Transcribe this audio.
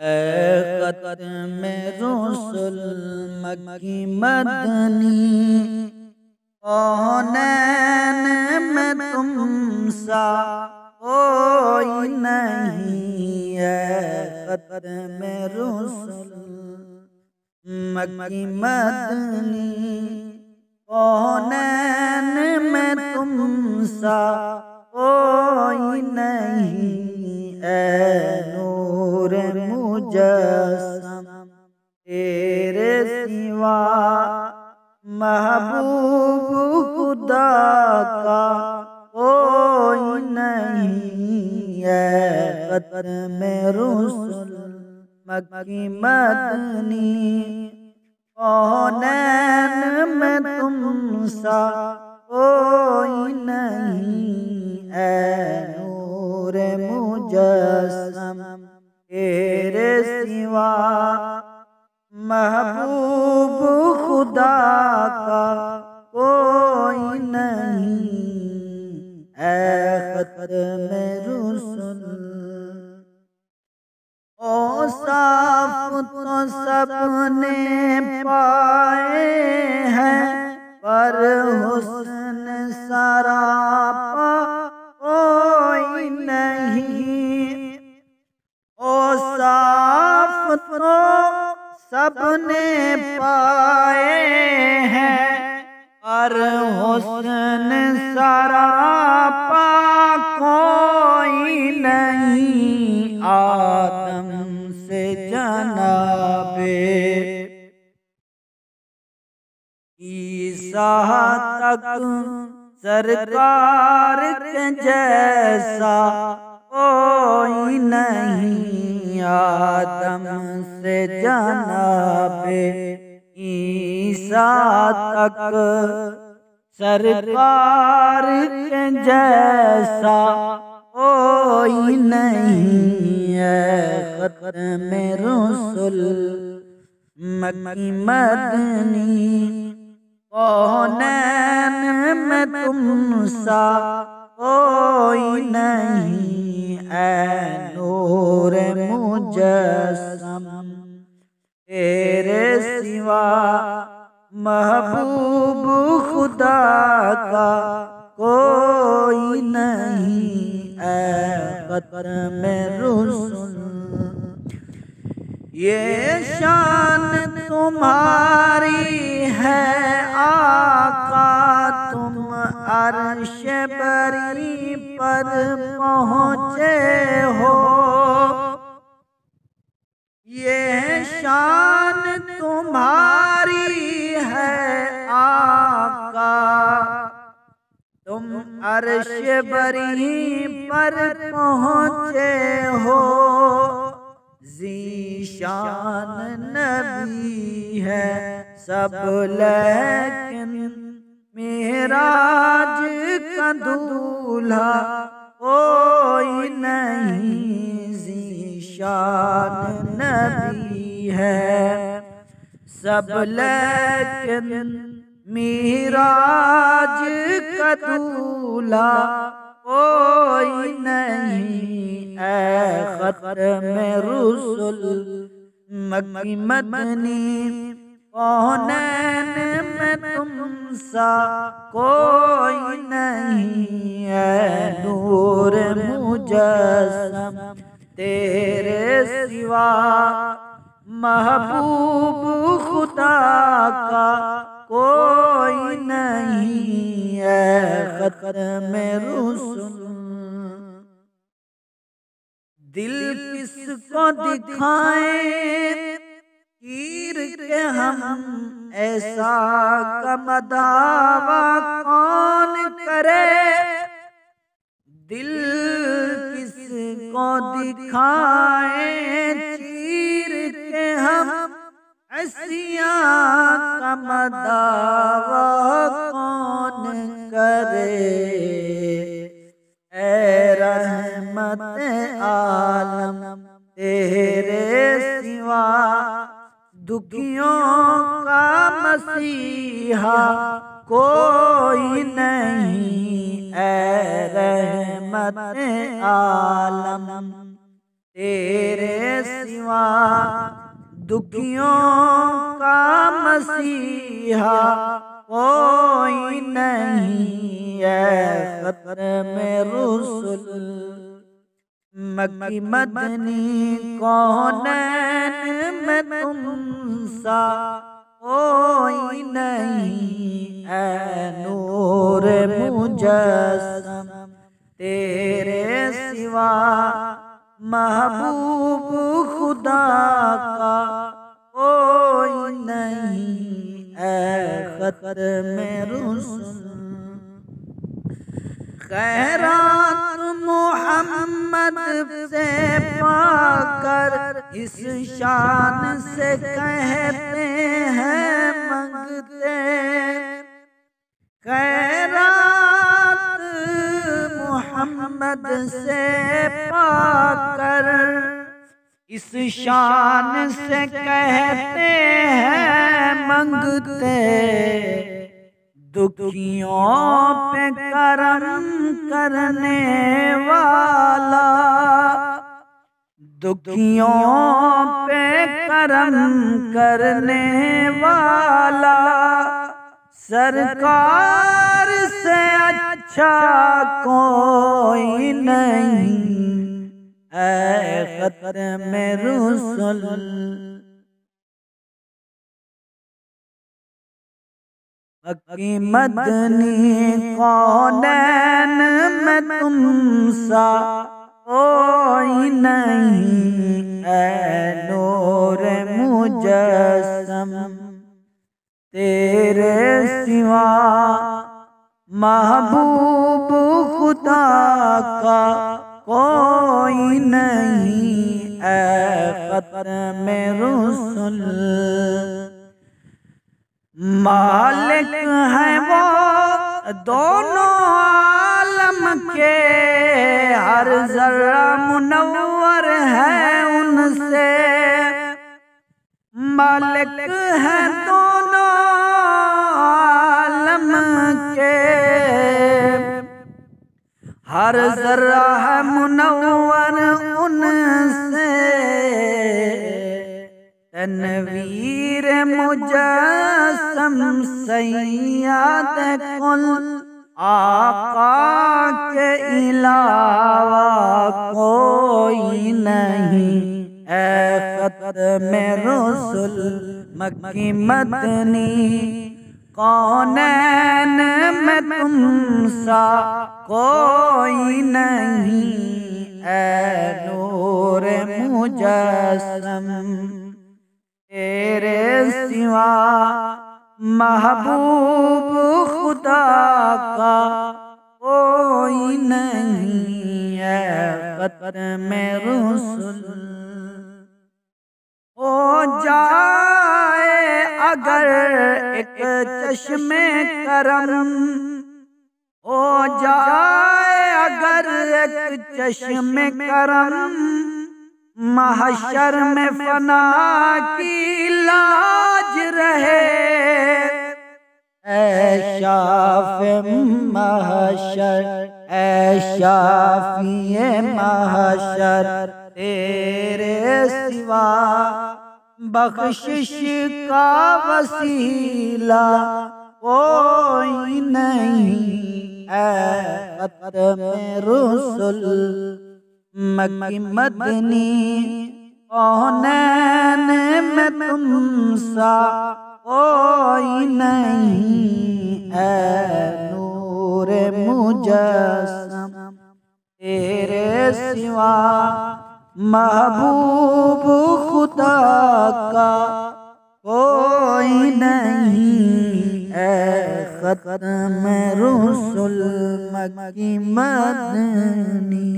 ऐ ख़त्म रुसुल मक्की मदनी, कौनैन में तुम सा कोई नहीं है। ख़त्म रुसुल मक्की मदनी, कौनैन में तुम सा कोई नहीं। ऐ नूर मुजस्सम तेरे सिवा महबूब खुदा का कोई नहीं है। ख़त्म रुसुल मक्की मदनी, कौनैन में तुम सा कोई नहीं। ऐ नूर मुजस्सम तेरे सिवा महबूब खुदा का कोई नहीं। ऐ ख़त्म रुसुल औसाफ तो सबने पाए हैं, पर हुस्न सरापा कोई नहीं। औसाफ तो सबने पाए हैं, पर हुस्न सरापा कोई नहीं। आदम से जनाबे ईसा तक सरकार के जैसा कोई नहीं। आदम से जनाबे ईसा तक सरकार के जैसा कोई नहीं है। ख़त्म रुसुल मक्की मदनी, कौनैन में तुम सा कोई नहीं। ऐ नूर मुजस्सम तेरे सिवा महबूब खुदा का कोई नहीं। ऐ ख़त्म रुसुल ये शान तुम्हारी है आका, तुम अर्श बरी पर पहुँचे हो। ये शान तुम्हारी है आका, तुम अर्श बरी पर पहुँचे हो। ज़ीशान नबी है सब लेकिन मेराज का दूल्हा कोई नहीं। ज़ीशान नबी है सब लेकिन मेराज का दूल्हा कोई नहीं। ऐ ख़त्म रुसुल मक्की मदनी, कौनैन में तुम सा कोई नहीं। ऐ नूर मुजस्सम तेरे सिवा महबूब खुदा का कोई नहीं है। ख़त्म रुसुल दिल किसको दिखाएं तीर के हम, ऐसा कमदावा कौन करे। दिल किसको दिखाएं तीर के हम, ऐसिया कमदावा कौन करे। ऐ रहमत आलम तेरे सिवा दुखियों का मसीहा कोई नहीं। ऐ रहमत आलम तेरे सिवा सिवा दुखियों का मसीहा कोई नहीं है। खत्म रुसुल मक्की मदनी कौनैन में तुम सा कोई नहीं है। नूर मुजस्सम तेरे सिवा महबूब खुदा का कोई नहीं है। खत्म रुसुल खैरात मोहम्मद से पाकर इस शान से कहते हैं मंगते। खैरात मोहम्मद से पाकर इस शान से कहते हैं मंगते। दुखियों पे करम करने वाला, दुखियों पे करम करने वाला सरकार से अच्छा कोई नहीं है। खत्म रुसुल मक्की मदनी कौनैन में तुम सा कोई नहीं है। नूर मुजस्सम तेरे सिवा महबूब खुदा का कोई नहीं है। खत्म रुसुल मालिक है वो दोनों आलम के, हर जर्रा मुनव्वर है उनसे। मालिक है दोनों आलम के, हर जर्रा है मुनव्वर उनसे। तनवीर मुजस्सम सैयद कुल आका के अलावा कोई नहीं है। खत्म रुसुल मक्की मदनी कौनैन में तुम सा कोई नहीं है। नूर मुजस्सम तेरे सिवा महबूब खुदा का कोई नहीं है। खत्म रुसुल हो जाए अगर एक चश्मे करम, हो जाए अगर एक चश्मे करम, महशर में फना की लाज रहे। ऐ शाफ़े महशर ऐ शाफ़िए महशर तेरे सिवा बख्शिश का वसीला कोई नहीं है। खत्म रुसुल मक्की मदनी कौनैन में तुम सा कोई नहीं है। नूर मुजस्सम तेरे सिवा महबूब खुदा का कोई नहीं है। खत्म रुसुल मक्की मदनी।